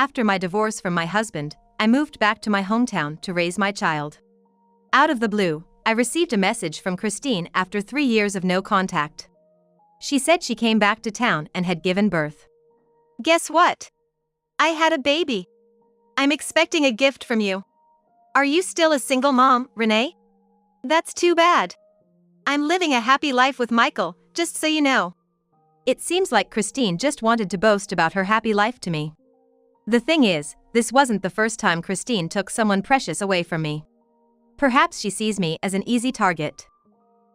After my divorce from my husband, I moved back to my hometown to raise my child. Out of the blue, I received a message from Christine after 3 years of no contact. She said she came back to town and had given birth. Guess what? I had a baby. I'm expecting a gift from you. Are you still a single mom, Renee? That's too bad. I'm living a happy life with Michael, just so you know. It seems like Christine just wanted to boast about her happy life to me. The thing is, this wasn't the first time Christine took someone precious away from me. Perhaps she sees me as an easy target.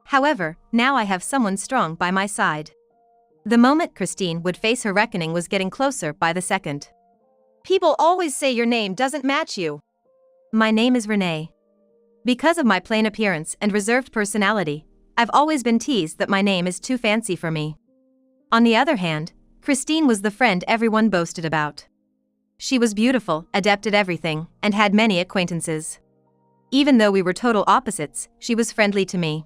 However, now I have someone strong by my side. The moment Christine would face her reckoning was getting closer by the second. People always say your name doesn't match you. My name is Renee. Because of my plain appearance and reserved personality, I've always been teased that my name is too fancy for me. On the other hand, Christine was the friend everyone boasted about. She was beautiful, adept at everything, and had many acquaintances. Even though we were total opposites, she was friendly to me.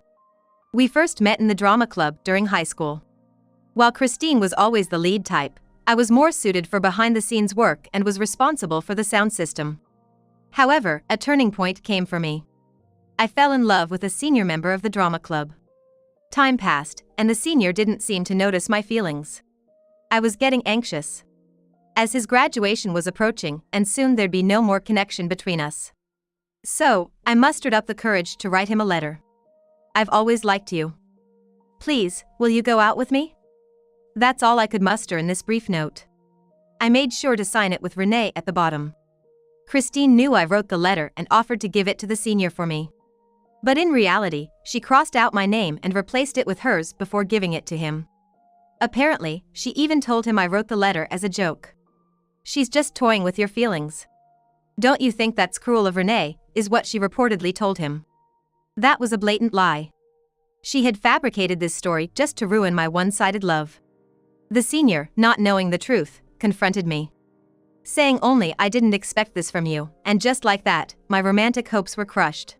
We first met in the drama club during high school. While Christine was always the lead type, I was more suited for behind-the-scenes work and was responsible for the sound system. However, a turning point came for me. I fell in love with a senior member of the drama club. Time passed, and the senior didn't seem to notice my feelings. I was getting anxious. As his graduation was approaching, and soon there'd be no more connection between us. So, I mustered up the courage to write him a letter. I've always liked you. Please, will you go out with me? That's all I could muster in this brief note. I made sure to sign it with Renee at the bottom. Christine knew I wrote the letter and offered to give it to the senior for me. But in reality, she crossed out my name and replaced it with hers before giving it to him. Apparently, she even told him I wrote the letter as a joke. She's just toying with your feelings. Don't you think that's cruel of Renee, is what she reportedly told him. That was a blatant lie. She had fabricated this story just to ruin my one-sided love. The senior, not knowing the truth, confronted me. Saying only I didn't expect this from you, and just like that, my romantic hopes were crushed.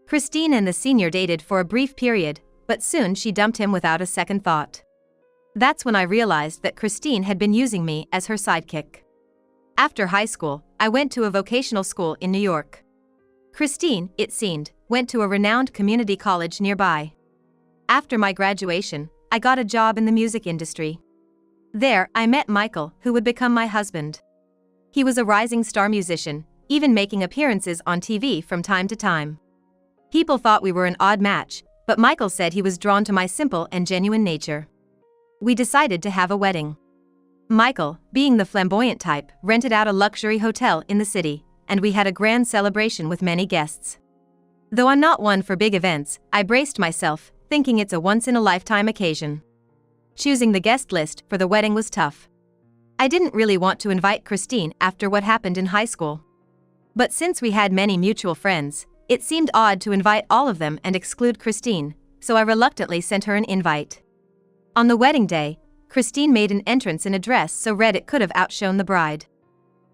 Christine and the senior dated for a brief period, but soon she dumped him without a second thought. That's when I realized that Christine had been using me as her sidekick. After high school, I went to a vocational school in New York. Christine, it seemed, went to a renowned community college nearby. After my graduation, I got a job in the music industry. There, I met Michael, who would become my husband. He was a rising star musician, even making appearances on TV from time to time. People thought we were an odd match, but Michael said he was drawn to my simple and genuine nature. We decided to have a wedding. Michael, being the flamboyant type, rented out a luxury hotel in the city, and we had a grand celebration with many guests. Though I'm not one for big events, I braced myself, thinking it's a once-in-a-lifetime occasion. Choosing the guest list for the wedding was tough. I didn't really want to invite Christine after what happened in high school. But since we had many mutual friends, it seemed odd to invite all of them and exclude Christine, so I reluctantly sent her an invite. On the wedding day, Christine made an entrance in a dress so red it could have outshone the bride.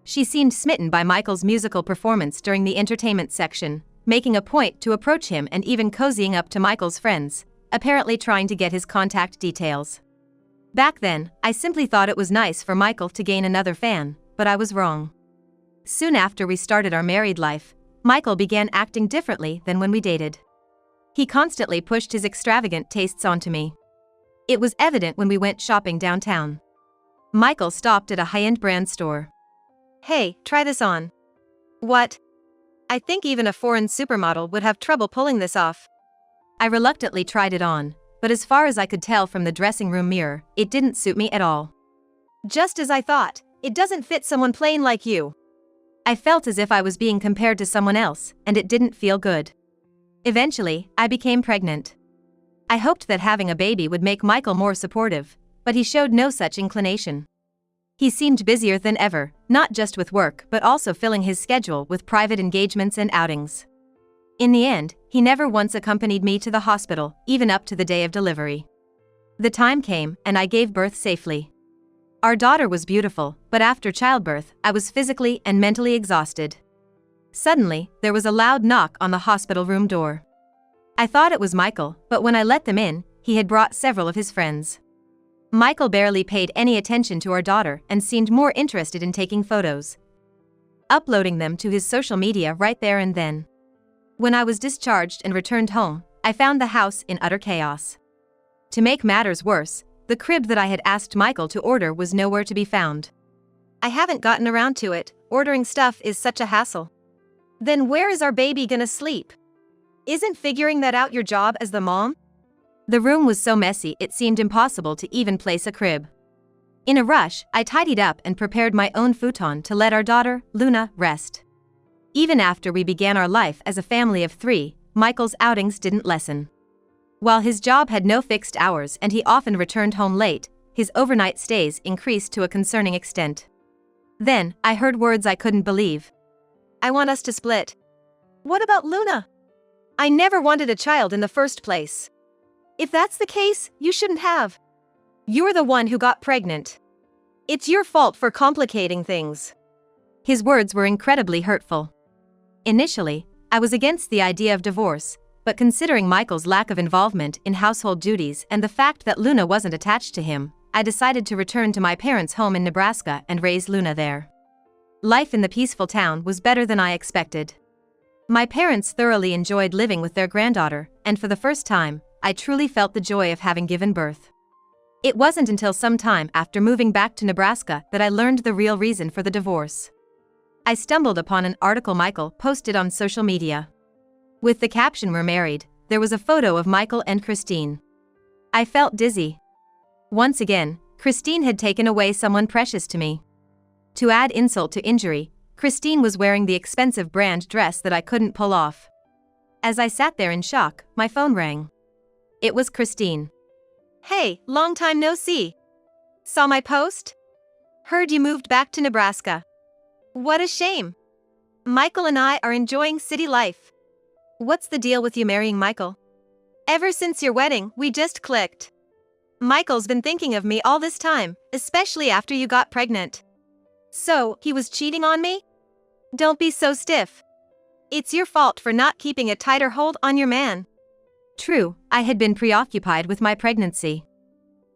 She seemed smitten by Michael's musical performance during the entertainment section, making a point to approach him and even cozying up to Michael's friends, apparently trying to get his contact details. Back then, I simply thought it was nice for Michael to gain another fan, but I was wrong. Soon after we started our married life, Michael began acting differently than when we dated. He constantly pushed his extravagant tastes onto me. It was evident when we went shopping downtown. Michael stopped at a high-end brand store. Hey, try this on. What? I think even a foreign supermodel would have trouble pulling this off. I reluctantly tried it on, but as far as I could tell from the dressing room mirror, it didn't suit me at all. Just as I thought, it doesn't fit someone plain like you. I felt as if I was being compared to someone else, and it didn't feel good. Eventually, I became pregnant. I hoped that having a baby would make Michael more supportive, but he showed no such inclination. He seemed busier than ever, not just with work but also filling his schedule with private engagements and outings. In the end, he never once accompanied me to the hospital, even up to the day of delivery. The time came, and I gave birth safely. Our daughter was beautiful, but after childbirth, I was physically and mentally exhausted. Suddenly, there was a loud knock on the hospital room door. I thought it was Michael, but when I let them in, he had brought several of his friends. Michael barely paid any attention to our daughter and seemed more interested in taking photos, uploading them to his social media right there and then. When I was discharged and returned home, I found the house in utter chaos. To make matters worse, the crib that I had asked Michael to order was nowhere to be found. I haven't gotten around to it. Ordering stuff is such a hassle. Then where is our baby gonna sleep? Isn't figuring that out your job as the mom? The room was so messy it seemed impossible to even place a crib. In a rush, I tidied up and prepared my own futon to let our daughter, Luna, rest. Even after we began our life as a family of 3, Michael's outings didn't lessen. While his job had no fixed hours and he often returned home late, his overnight stays increased to a concerning extent. Then, I heard words I couldn't believe. "I want us to split." What about Luna? I never wanted a child in the first place. If that's the case, you shouldn't have. You're the one who got pregnant. It's your fault for complicating things. His words were incredibly hurtful. Initially, I was against the idea of divorce, but considering Michael's lack of involvement in household duties and the fact that Luna wasn't attached to him, I decided to return to my parents' home in Nebraska and raise Luna there. Life in the peaceful town was better than I expected. My parents thoroughly enjoyed living with their granddaughter, and for the first time, I truly felt the joy of having given birth. It wasn't until some time after moving back to Nebraska that I learned the real reason for the divorce. I stumbled upon an article Michael posted on social media. With the caption "We're married," there was a photo of Michael and Christine. I felt dizzy. Once again, Christine had taken away someone precious to me. To add insult to injury, Christine was wearing the expensive brand dress that I couldn't pull off. As I sat there in shock, my phone rang. It was Christine. "Hey, long time no see. Saw my post? Heard you moved back to Nebraska. What a shame. Michael and I are enjoying city life. What's the deal with you marrying Michael? Ever since your wedding, we just clicked. Michael's been thinking of me all this time, especially after you got pregnant. So, he was cheating on me? Don't be so stiff. It's your fault for not keeping a tighter hold on your man." True, I had been preoccupied with my pregnancy.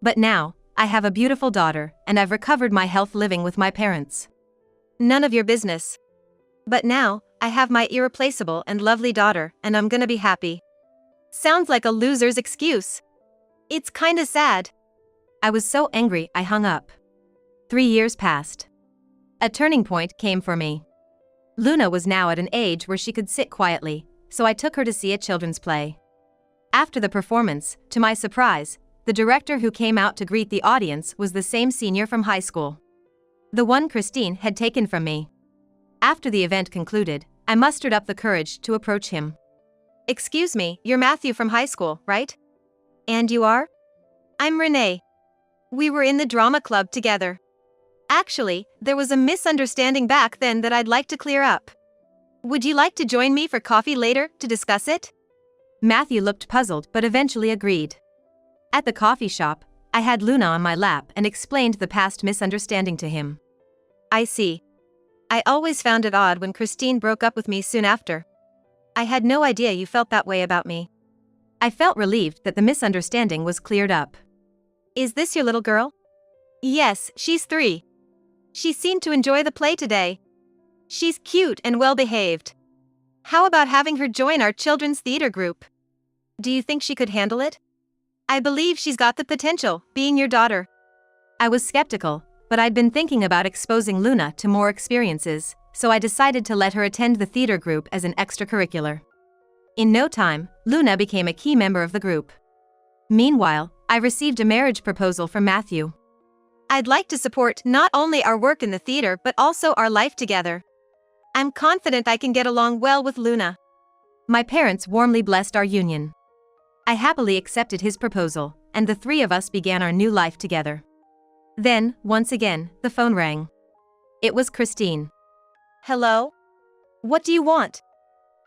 But now, I have a beautiful daughter, and I've recovered my health living with my parents. None of your business. But now, I have my irreplaceable and lovely daughter, and I'm gonna be happy. Sounds like a loser's excuse. It's kinda sad. I was so angry I hung up. 3 years passed. A turning point came for me. Luna was now at an age where she could sit quietly, so I took her to see a children's play. After the performance, to my surprise, the director who came out to greet the audience was the same senior from high school. The one Christine had taken from me. After the event concluded, I mustered up the courage to approach him. "Excuse me, you're Matthew from high school, right? And you are?" "I'm Renee. We were in the drama club together. Actually, there was a misunderstanding back then that I'd like to clear up. Would you like to join me for coffee later to discuss it?" Matthew looked puzzled but eventually agreed. At the coffee shop, I had Luna on my lap and explained the past misunderstanding to him. "I see. I always found it odd when Christine broke up with me soon after. I had no idea you felt that way about me." I felt relieved that the misunderstanding was cleared up. "Is this your little girl?" "Yes, she's 3. She seemed to enjoy the play today. She's cute and well-behaved. How about having her join our children's theater group? Do you think she could handle it? I believe she's got the potential, being your daughter." I was skeptical, but I'd been thinking about exposing Luna to more experiences, so I decided to let her attend the theater group as an extracurricular. In no time, Luna became a key member of the group. Meanwhile, I received a marriage proposal from Matthew. "I'd like to support not only our work in the theater but also our life together. I'm confident I can get along well with Luna." My parents warmly blessed our union. I happily accepted his proposal, and the 3 of us began our new life together. Then, once again, the phone rang. It was Christine. "Hello? What do you want?"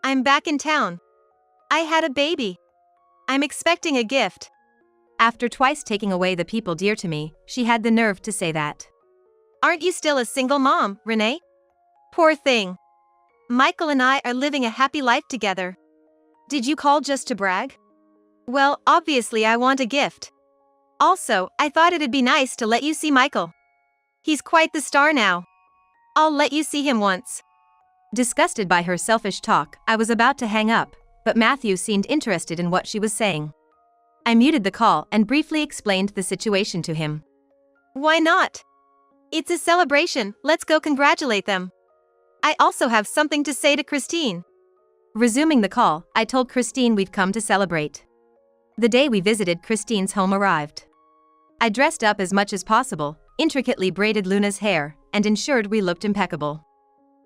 "I'm back in town. I had a baby. I'm expecting a gift." After twice taking away the people dear to me, she had the nerve to say that. "Aren't you still a single mom, Renee? Poor thing. Michael and I are living a happy life together. Did you call just to brag?" "Well, obviously I want a gift. Also, I thought it'd be nice to let you see Michael. He's quite the star now. I'll let you see him once. Disgusted by her selfish talk, I was about to hang up, but Matthew seemed interested in what she was saying. I muted the call and briefly explained the situation to him. Why not? It's a celebration, let's go congratulate them. I also have something to say to Christine. Resuming the call, I told Christine we'd come to celebrate. The day we visited Christine's home arrived. I dressed up as much as possible, intricately braided Luna's hair, and ensured we looked impeccable.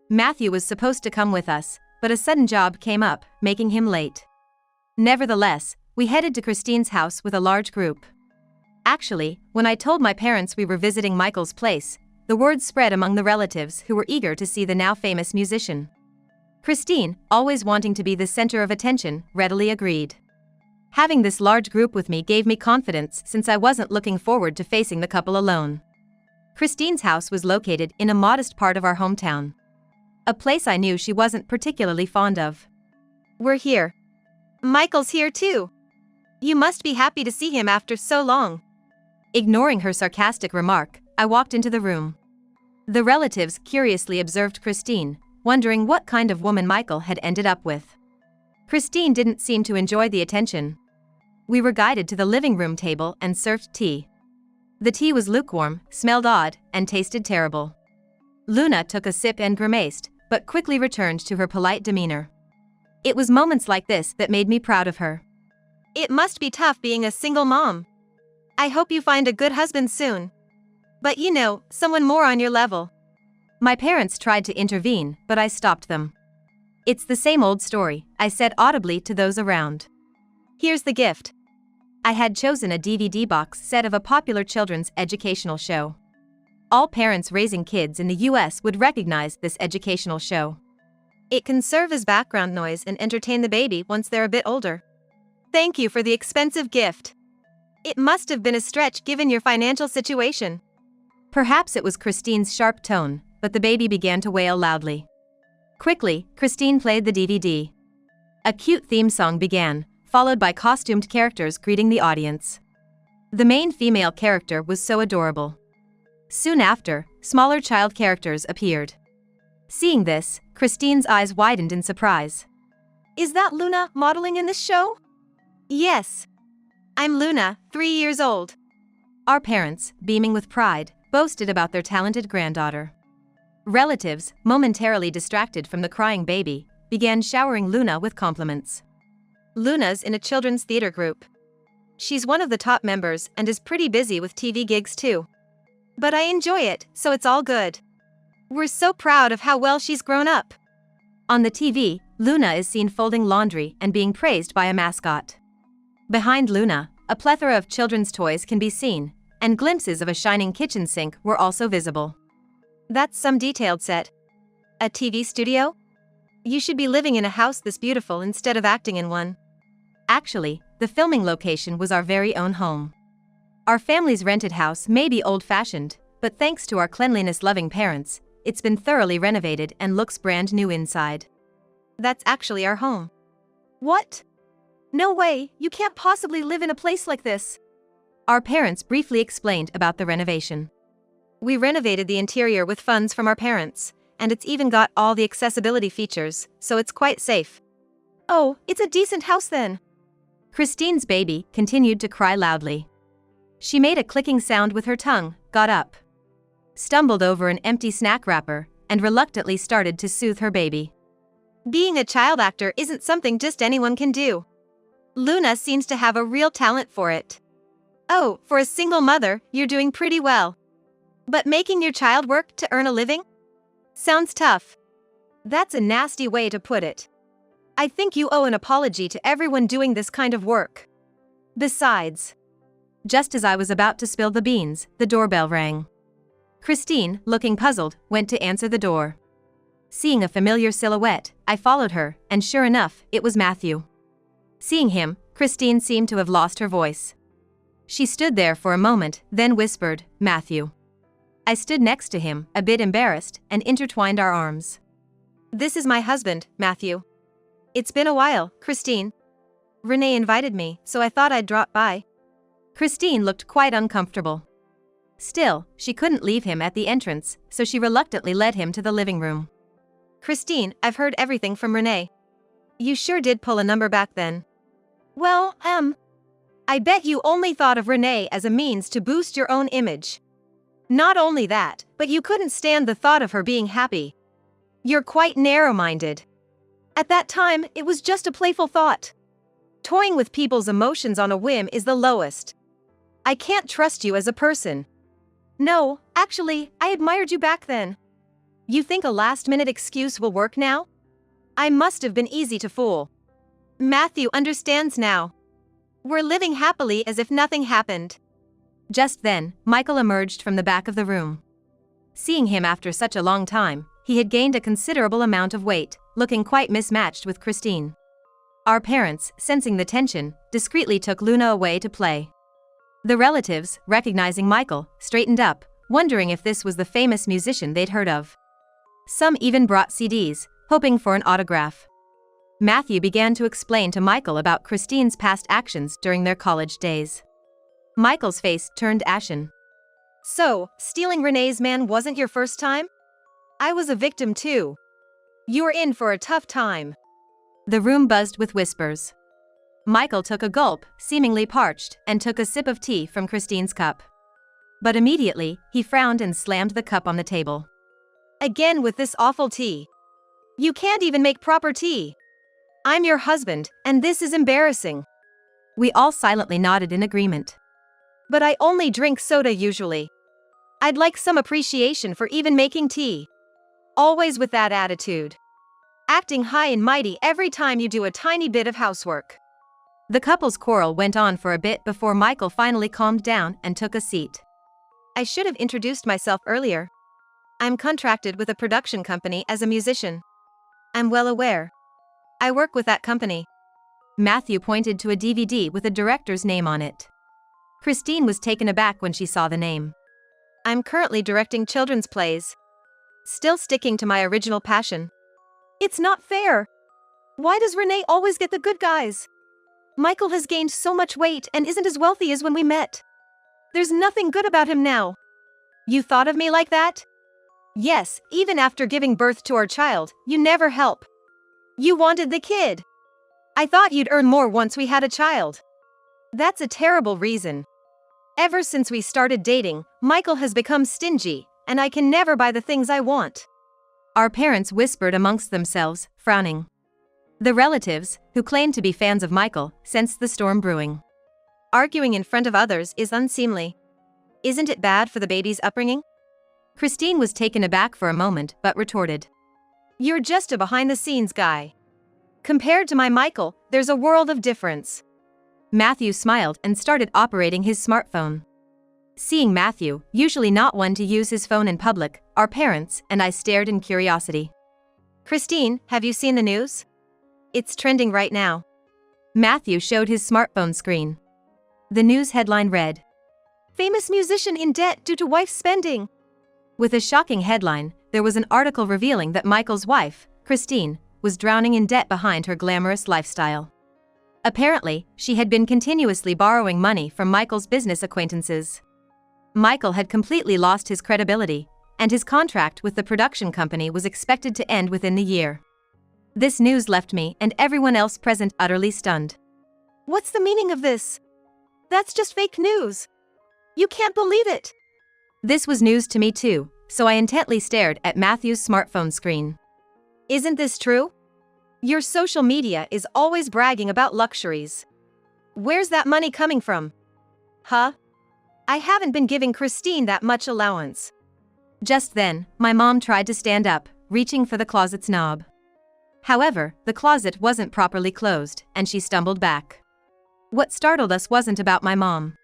Matthew was supposed to come with us, but a sudden job came up, making him late. Nevertheless, we headed to Christine's house with a large group. Actually, when I told my parents we were visiting Michael's place, the word spread among the relatives who were eager to see the now famous musician. Christine, always wanting to be the center of attention, readily agreed. Having this large group with me gave me confidence since I wasn't looking forward to facing the couple alone. Christine's house was located in a modest part of our hometown. A place I knew she wasn't particularly fond of. We're here. Michael's here too. You must be happy to see him after so long. Ignoring her sarcastic remark, I walked into the room. The relatives curiously observed Christine, wondering what kind of woman Michael had ended up with. Christine didn't seem to enjoy the attention. We were guided to the living room table and served tea. The tea was lukewarm, smelled odd, and tasted terrible. Luna took a sip and grimaced, but quickly returned to her polite demeanor. It was moments like this that made me proud of her. It must be tough being a single mom. I hope you find a good husband soon. But you know, someone more on your level. My parents tried to intervene, but I stopped them. It's the same old story, I said audibly to those around. Here's the gift. I had chosen a DVD box set of a popular children's educational show. All parents raising kids in the US would recognize this educational show. It can serve as background noise and entertain the baby once they're a bit older. Thank you for the expensive gift. It must have been a stretch given your financial situation. Perhaps it was Christine's sharp tone, but the baby began to wail loudly. Quickly, Christine played the DVD. A cute theme song began, followed by costumed characters greeting the audience. The main female character was so adorable. Soon after, smaller child characters appeared. Seeing this, Christine's eyes widened in surprise. Is that Luna modeling in this show? Yes. I'm Luna, 3 years old. Our parents, beaming with pride, boasted about their talented granddaughter. Relatives, momentarily distracted from the crying baby, began showering Luna with compliments. Luna's in a children's theater group. She's one of the top members and is pretty busy with TV gigs too. But I enjoy it, so it's all good. We're so proud of how well she's grown up. On the TV, Luna is seen folding laundry and being praised by a mascot. Behind Luna, a plethora of children's toys can be seen, and glimpses of a shining kitchen sink were also visible. That's some detailed set. A TV studio? You should be living in a house this beautiful instead of acting in one. Actually, the filming location was our very own home. Our family's rented house may be old-fashioned, but thanks to our cleanliness-loving parents, it's been thoroughly renovated and looks brand new inside. That's actually our home. What? No way, you can't possibly live in a place like this. Our parents briefly explained about the renovation. We renovated the interior with funds from our parents, and it's even got all the accessibility features, so it's quite safe. Oh, it's a decent house then. Christine's baby continued to cry loudly. She made a clicking sound with her tongue, got up, stumbled over an empty snack wrapper, and reluctantly started to soothe her baby. Being a child actor isn't something just anyone can do. Luna seems to have a real talent for it. Oh, for a single mother, you're doing pretty well. But making your child work to earn a living? Sounds tough. That's a nasty way to put it. I think you owe an apology to everyone doing this kind of work. Besides, just as I was about to spill the beans, the doorbell rang. Christine, looking puzzled, went to answer the door. Seeing a familiar silhouette, I followed her, and sure enough, it was Matthew. Seeing him, Christine seemed to have lost her voice. She stood there for a moment, then whispered, "Matthew." I stood next to him, a bit embarrassed, and intertwined our arms. This is my husband, Matthew. It's been a while, Christine. Renee invited me, so I thought I'd drop by. Christine looked quite uncomfortable. Still, she couldn't leave him at the entrance, so she reluctantly led him to the living room. Christine, I've heard everything from Renee. You sure did pull a number back then. Well, I bet you only thought of Renee as a means to boost your own image. Not only that, but you couldn't stand the thought of her being happy. You're quite narrow-minded. At that time, it was just a playful thought. Toying with people's emotions on a whim is the lowest. I can't trust you as a person. No, actually, I admired you back then. You think a last-minute excuse will work now? I must have been easy to fool. Matthew understands now. We're living happily as if nothing happened. Just then, Michael emerged from the back of the room. Seeing him after such a long time, he had gained a considerable amount of weight, looking quite mismatched with Christine. Our parents, sensing the tension, discreetly took Luna away to play. The relatives, recognizing Michael, straightened up, wondering if this was the famous musician they'd heard of. Some even brought CDs, hoping for an autograph. Matthew began to explain to Michael about Christine's past actions during their college days. Michael's face turned ashen. So, stealing Renee's man wasn't your first time? I was a victim too. You were in for a tough time. The room buzzed with whispers. Michael took a gulp, seemingly parched, and took a sip of tea from Christine's cup. But immediately, he frowned and slammed the cup on the table. Again with this awful tea. You can't even make proper tea. I'm your husband, and this is embarrassing. We all silently nodded in agreement. But I only drink soda usually. I'd like some appreciation for even making tea. Always with that attitude. Acting high and mighty every time you do a tiny bit of housework. The couple's quarrel went on for a bit before Michael finally calmed down and took a seat. I should have introduced myself earlier. I'm contracted with a production company as a musician. I'm well aware. I work with that company. Matthew pointed to a DVD with a director's name on it. Christine was taken aback when she saw the name. I'm currently directing children's plays. Still sticking to my original passion. It's not fair. Why does Renee always get the good guys? Michael has gained so much weight and isn't as wealthy as when we met. There's nothing good about him now. You thought of me like that? Yes, even after giving birth to our child, you never help. You wanted the kid. I thought you'd earn more once we had a child. That's a terrible reason. Ever since we started dating, Michael has become stingy, and I can never buy the things I want. Our parents whispered amongst themselves, frowning. The relatives, who claimed to be fans of Michael, sensed the storm brewing. Arguing in front of others is unseemly. Isn't it bad for the baby's upbringing? Christine was taken aback for a moment but retorted. You're just a behind-the-scenes guy. Compared to my Michael, there's a world of difference. Matthew smiled and started operating his smartphone. Seeing Matthew, usually not one to use his phone in public, our parents and I stared in curiosity. Christine, have you seen the news? It's trending right now. Matthew showed his smartphone screen. The news headline read, Famous musician in debt due to wife's spending. With a shocking headline, there was an article revealing that Michael's wife, Christine, was drowning in debt behind her glamorous lifestyle. Apparently, she had been continuously borrowing money from Michael's business acquaintances. Michael had completely lost his credibility, and his contract with the production company was expected to end within the year. This news left me and everyone else present utterly stunned. What's the meaning of this? That's just fake news. You can't believe it. This was news to me too, so I intently stared at Matthew's smartphone screen. Isn't this true? Your social media is always bragging about luxuries. Where's that money coming from? Huh? I haven't been giving Christine that much allowance. Just then, my mom tried to stand up, reaching for the closet's knob. However, the closet wasn't properly closed, and she stumbled back. What startled us wasn't about my mom.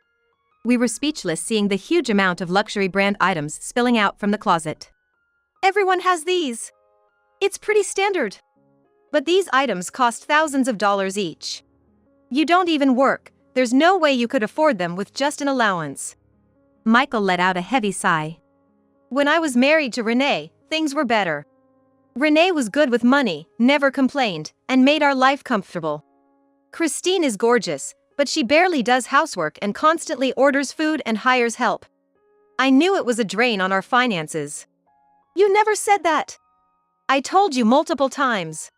We were speechless seeing the huge amount of luxury brand items spilling out from the closet. Everyone has these. It's pretty standard. But these items cost thousands of dollars each. You don't even work, there's no way you could afford them with just an allowance. Michael let out a heavy sigh. When I was married to Renee, things were better. Renee was good with money, never complained, and made our life comfortable. Christine is gorgeous, But she barely does housework and constantly orders food and hires help. I knew it was a drain on our finances. You never said that. I told you multiple times.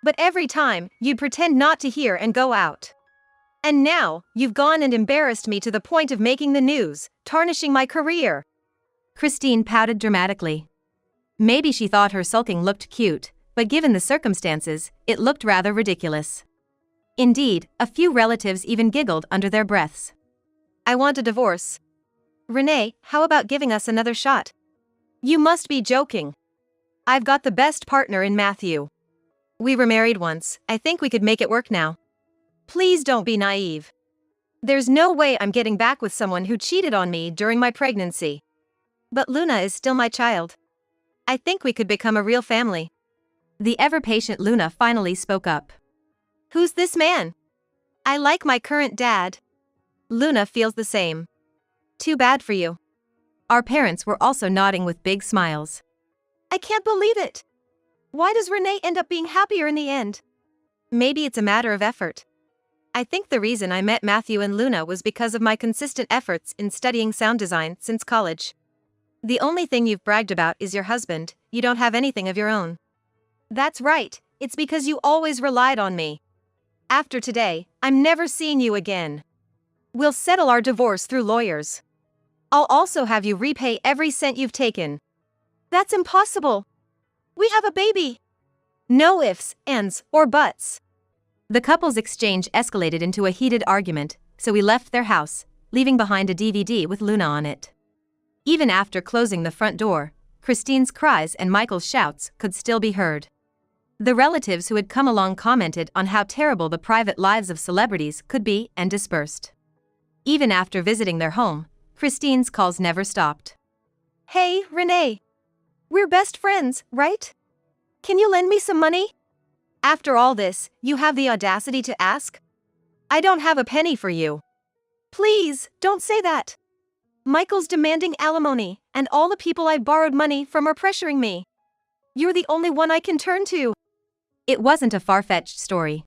But every time, you'd pretend not to hear and go out. And now, you've gone and embarrassed me to the point of making the news, tarnishing my career. Christine pouted dramatically. Maybe she thought her sulking looked cute, but given the circumstances, it looked rather ridiculous. Indeed, a few relatives even giggled under their breaths. I want a divorce. Renee, how about giving us another shot? You must be joking. I've got the best partner in Matthew. We were married once, I think we could make it work now. Please don't be naive. There's no way I'm getting back with someone who cheated on me during my pregnancy. But Luna is still my child. I think we could become a real family. The ever-patient Luna finally spoke up. Who's this man? I like my current dad. Luna feels the same. Too bad for you. Our parents were also nodding with big smiles. I can't believe it. Why does Renee end up being happier in the end? Maybe it's a matter of effort. I think the reason I met Matthew and Luna was because of my consistent efforts in studying sound design since college. The only thing you've bragged about is your husband, you don't have anything of your own. That's right, it's because you always relied on me. After today, I'm never seeing you again. We'll settle our divorce through lawyers. I'll also have you repay every cent you've taken. That's impossible. We have a baby. No ifs, ands, or buts. The couple's exchange escalated into a heated argument, so we left their house, leaving behind a DVD with Luna on it. Even after closing the front door, Christine's cries and Michael's shouts could still be heard. The relatives who had come along commented on how terrible the private lives of celebrities could be and dispersed. Even after visiting their home, Christine's calls never stopped. Hey, Renee. We're best friends, right? Can you lend me some money? After all this, you have the audacity to ask? I don't have a penny for you. Please, don't say that. Michael's demanding alimony, and all the people I borrowed money from are pressuring me. You're the only one I can turn to. It wasn't a far-fetched story.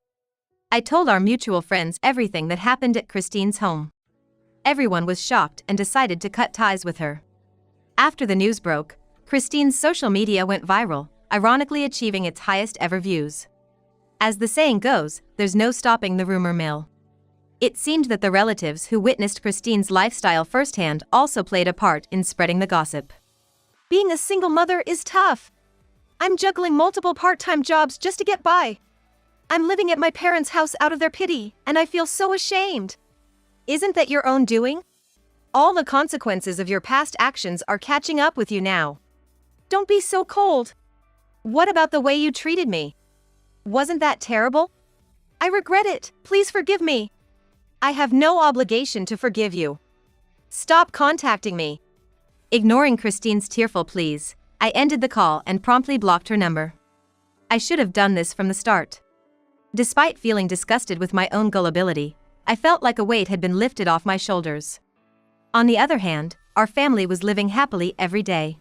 I told our mutual friends everything that happened at Christine's home. Everyone was shocked and decided to cut ties with her. After the news broke, Christine's social media went viral, ironically achieving its highest ever views. As the saying goes, there's no stopping the rumor mill. It seemed that the relatives who witnessed Christine's lifestyle firsthand also played a part in spreading the gossip. Being a single mother is tough. I'm juggling multiple part-time jobs just to get by. I'm living at my parents' house out of their pity, and I feel so ashamed. Isn't that your own doing? All the consequences of your past actions are catching up with you now. Don't be so cold. What about the way you treated me? Wasn't that terrible? I regret it, please forgive me. I have no obligation to forgive you. Stop contacting me. Ignoring Christine's tearful pleas, I ended the call and promptly blocked her number. I should have done this from the start. Despite feeling disgusted with my own gullibility, I felt like a weight had been lifted off my shoulders. On the other hand, our family was living happily every day.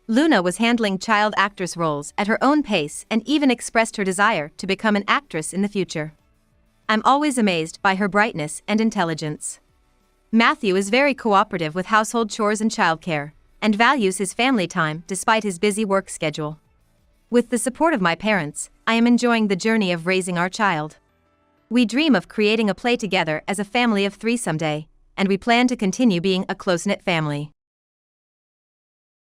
Luna was handling child actress roles at her own pace and even expressed her desire to become an actress in the future. I'm always amazed by her brightness and intelligence. Matthew is very cooperative with household chores and childcare, and values his family time despite his busy work schedule. With the support of my parents, I am enjoying the journey of raising our child. We dream of creating a play together as a family of three someday, and we plan to continue being a close-knit family.